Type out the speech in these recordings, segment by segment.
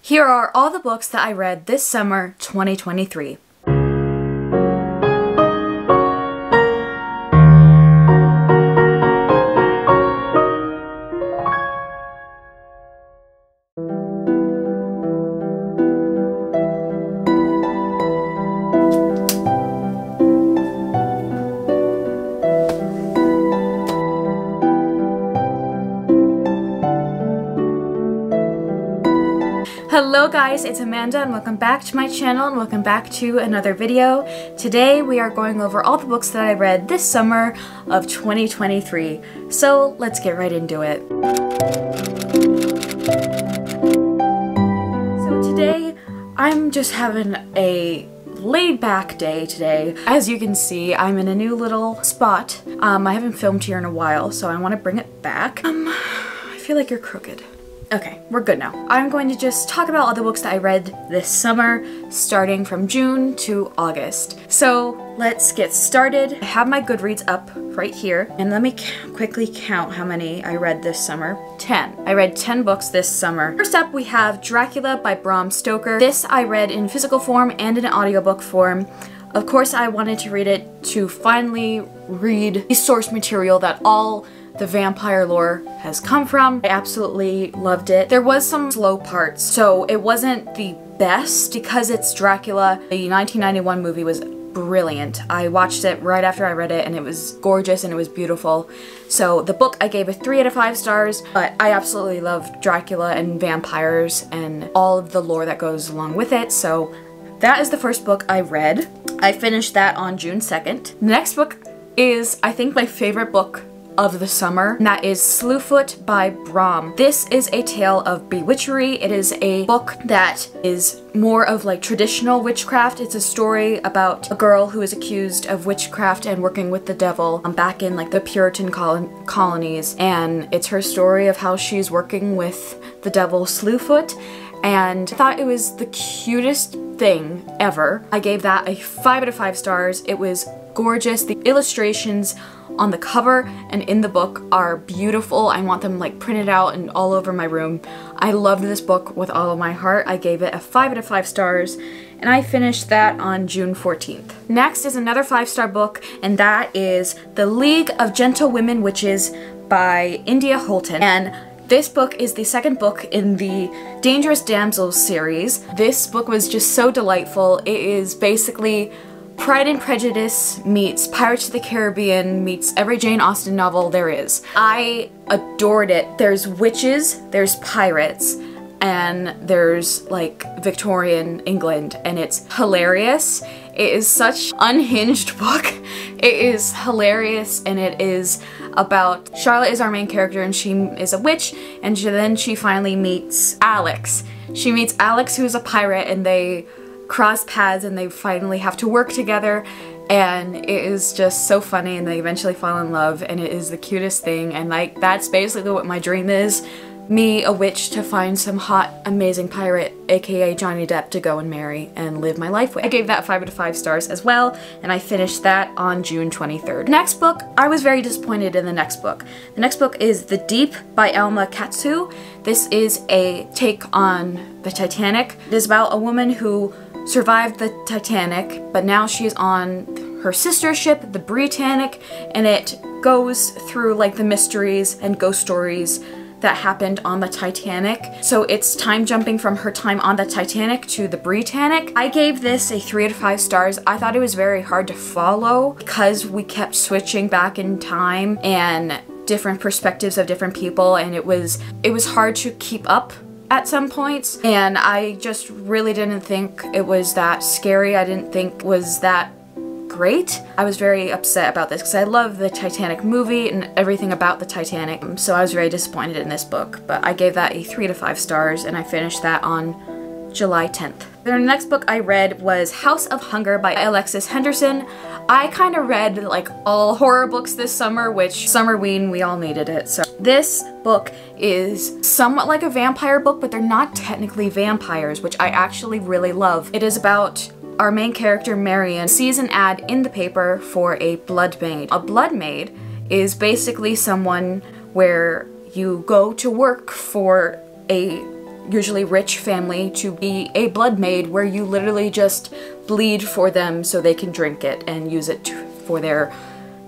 Here are all the books that I read this summer 2023. Hello guys, it's Amanda and welcome back to my channel and welcome back to another video. Today we are going over all the books that I read this summer of 2023. So let's get right into it. So today I'm just having a laid back day today. As you can see, I'm in a new little spot. I haven't filmed here in a while, so I want to bring it back. I feel like you're crooked. Okay, we're good now. I'm going to just talk about all the books that I read this summer, starting from June to August. So let's get started. I have my GoodReads up right here, and let me quickly count how many I read this summer. 10. I read 10 books this summer. First up, we have Dracula by Bram Stoker. This I read in physical form and in audiobook form. Of course, I wanted to read it to finally read the source material that all the vampire lore has come from. I absolutely loved it. There was some slow parts, so it wasn't the best because it's Dracula. The 1991 movie was brilliant. I watched it right after I read it and it was gorgeous and it was beautiful. So the book I gave a 3 out of 5 stars, but I absolutely love Dracula and vampires and all of the lore that goes along with it. So that is the first book I read. I finished that on June 2nd. The next book is, I think, my favorite book of the summer, and that is Slewfoot by Bram. This is a tale of bewitchery. It is a book that is more of like traditional witchcraft. It's a story about a girl who is accused of witchcraft and working with the devil back in like the Puritan colonies, and it's her story of how she's working with the devil Slewfoot, and I thought it was the cutest thing ever. I gave that a 5 out of 5 stars. It was gorgeous. The illustrations on the cover and in the book are beautiful. I want them like printed out and all over my room. I loved this book with all of my heart. I gave it a 5 out of 5 stars and I finished that on June 14th. Next is another 5-star book, and that is The League of Gentlewomen Witches by India Holton. And this book is the second book in the Dangerous Damsels series. This book was just so delightful. It is basically Pride and Prejudice meets Pirates of the Caribbean meets every Jane Austen novel there is. I adored it. There's witches, there's pirates, and there's like Victorian England, and it's hilarious. It is such an unhinged book. It is hilarious, and it is about Charlotte is our main character, and she is a witch, and then she finally meets Alex. She meets Alex, who's a pirate, and they cross paths and they finally have to work together, and it is just so funny, and they eventually fall in love, and it is the cutest thing. And like, that's basically what my dream is. Me, a witch, to find some hot, amazing pirate, aka Johnny Depp, to go and marry and live my life with. I gave that 5 out of 5 stars as well, and I finished that on June 23rd. Next book, I was very disappointed in the next book. The next book is The Deep by Alma Katsu. This is a take on the Titanic. It is about a woman who survived the Titanic, but now she's on her sister ship, the Britannic, and it goes through like the mysteries and ghost stories that happened on the Titanic. So it's time jumping from her time on the Titanic to the Britannic. I gave this a 3 out of 5 stars. I thought it was very hard to follow because we kept switching back in time and different perspectives of different people, and it was hard to keep up at some points, and I just really didn't think it was that scary. I didn't think it was that great. I was very upset about this because I love the Titanic movie and everything about the Titanic, so I was very disappointed in this book, but I gave that a 3 out of 5 stars, and I finished that on July 10th. The next book I read was House of Hunger by Alexis Henderson. I kind of read like all horror books this summer, which Summerween, we all needed it. So this book is somewhat like a vampire book, but they're not technically vampires, which I actually really love. It is about our main character, Marion, sees an ad in the paper for a blood maid. A blood maid is basically someone where you go to work for a usually rich family to be a blood maid where you literally just bleed for them so they can drink it and use it for their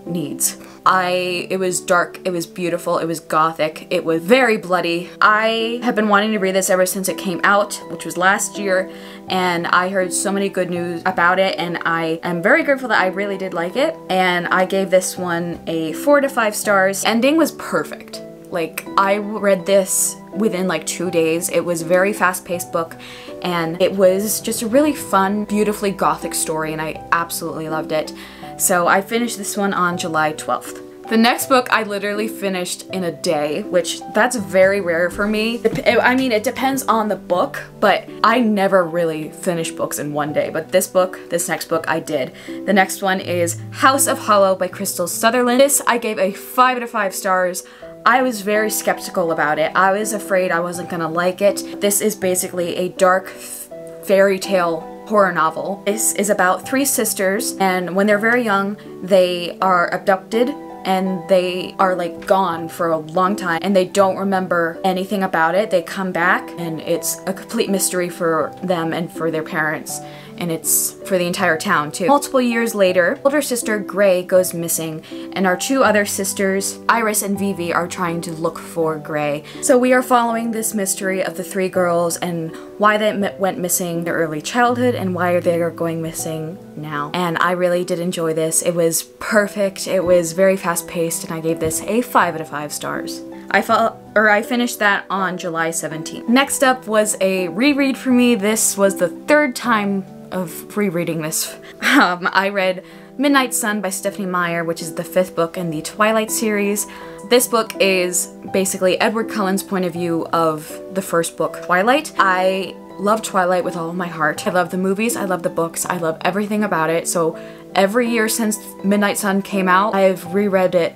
needs. It was dark, it was beautiful, it was gothic, it was very bloody. I have been wanting to read this ever since it came out, which was last year, and I heard so many good news about it, and I am very grateful that I really did like it, and I gave this one a 4 to 5 stars. Ending was perfect. Like, I read this within like 2 days. It was a very fast-paced book, and it was just a really fun, beautifully gothic story, and I absolutely loved it. So I finished this one on July 12th. The next book I literally finished in a day, which that's very rare for me. I mean, it depends on the book, but I never really finish books in one day. But this next book, I did. The next one is House of Hollow by Crystal Sutherland. This I gave a 5 to 5 stars. I was very skeptical about it. I was afraid I wasn't gonna like it. This is basically a dark fairy tale horror novel. This is about 3 sisters, and when they're very young, they are abducted and they are like gone for a long time and they don't remember anything about it. They come back and it's a complete mystery for them and for their parents. And it's for the entire town too. Multiple years later, older sister Gray goes missing, and our 2 other sisters, Iris and Vivi, are trying to look for Gray. So we are following this mystery of the 3 girls and why they went missing in their early childhood and why they are going missing now. And I really did enjoy this. It was perfect, it was very fast-paced, and I gave this a 5 out of 5 stars. I finished that on July 17th. Next up was a reread for me. This was the 3rd time of rereading this. I read Midnight Sun by Stephanie Meyer, which is the 5th book in the Twilight series. This book is basically Edward Cullen's point of view of the 1st book, Twilight. I love Twilight with all of my heart. I love the movies, I love the books, I love everything about it. So every year since Midnight Sun came out, I've reread it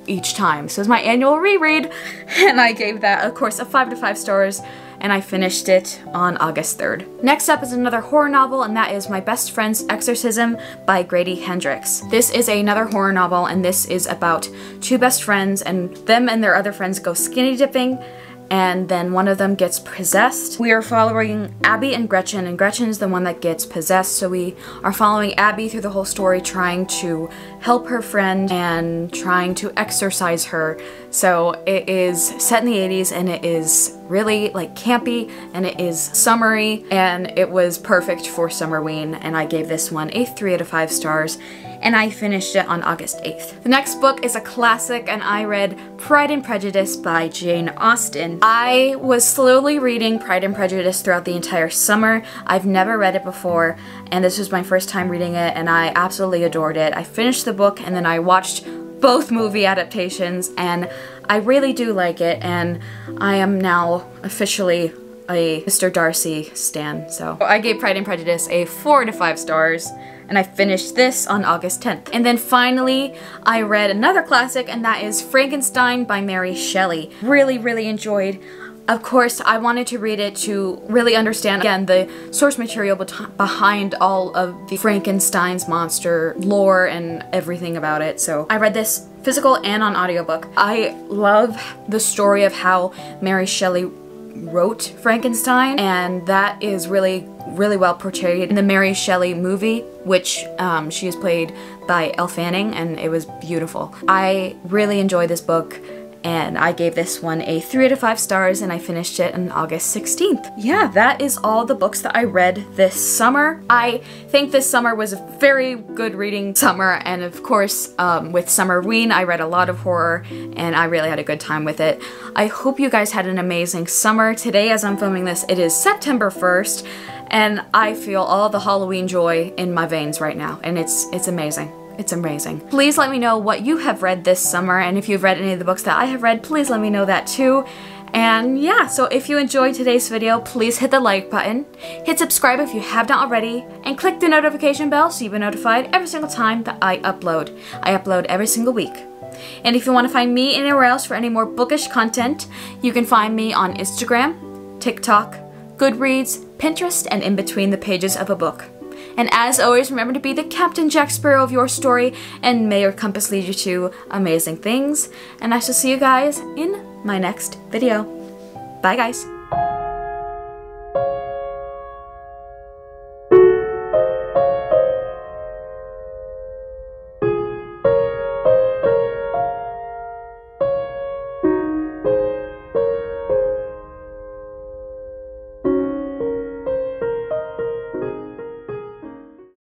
each time. So it's my annual reread, and I gave that, of course, a 5 to 5 stars, and I finished it on August 3rd. Next up is another horror novel, and that is My Best Friend's Exorcism by Grady Hendrix. This is another horror novel, and this is about 2 best friends, and them and their other friends go skinny dipping, and then one of them gets possessed. We are following Abby and Gretchen is the one that gets possessed, so we are following Abby through the whole story, trying to help her friend and trying to exorcise her. So it is set in the 80s, and it is really like campy, and it is summery, and it was perfect for Summerween, and I gave this one a 3 out of 5 stars. And I finished it on August 8th. The next book is a classic, and I read Pride and Prejudice by Jane Austen. I was slowly reading Pride and Prejudice throughout the entire summer. I've never read it before, and this was my first time reading it, and I absolutely adored it. I finished the book, and then I watched both movie adaptations, and I really do like it, and I am now officially a Mr. Darcy stan. So I gave Pride and Prejudice a 4 to 5 stars. And I finished this on August 10th. And then finally, I read another classic, and that is Frankenstein by Mary Shelley. Really, really enjoyed. Of course, I wanted to read it to really understand, again, the source material behind all of the Frankenstein's monster lore and everything about it. So I read this physical and on audiobook. I love the story of how Mary Shelley wrote Frankenstein, and that is really well portrayed in the Mary Shelley movie, which she is played by Elle Fanning, and it was beautiful. I really enjoyed this book, and I gave this one a 3 out of 5 stars, and I finished it on August 16th. Yeah, that is all the books that I read this summer. I think this summer was a very good reading summer, and of course, with Summerween, I read a lot of horror, and I really had a good time with it. I hope you guys had an amazing summer. Today, as I'm filming this, it is September 1st, and I feel all the Halloween joy in my veins right now, and it's amazing. It's amazing. Please let me know what you have read this summer, and if you've read any of the books that I have read, please let me know that too. And yeah, so if you enjoyed today's video, please hit the like button, hit subscribe if you have not already, and click the notification bell so you'll be notified every single time that I upload. I upload every single week. And if you want to find me anywhere else for any more bookish content, you can find me on Instagram, TikTok, GoodReads, Pinterest, and in between the pages of a book. And as always, remember to be the Captain Jack Sparrow of your story, and may your compass lead you to amazing things. And I shall see you guys in my next video. Bye guys!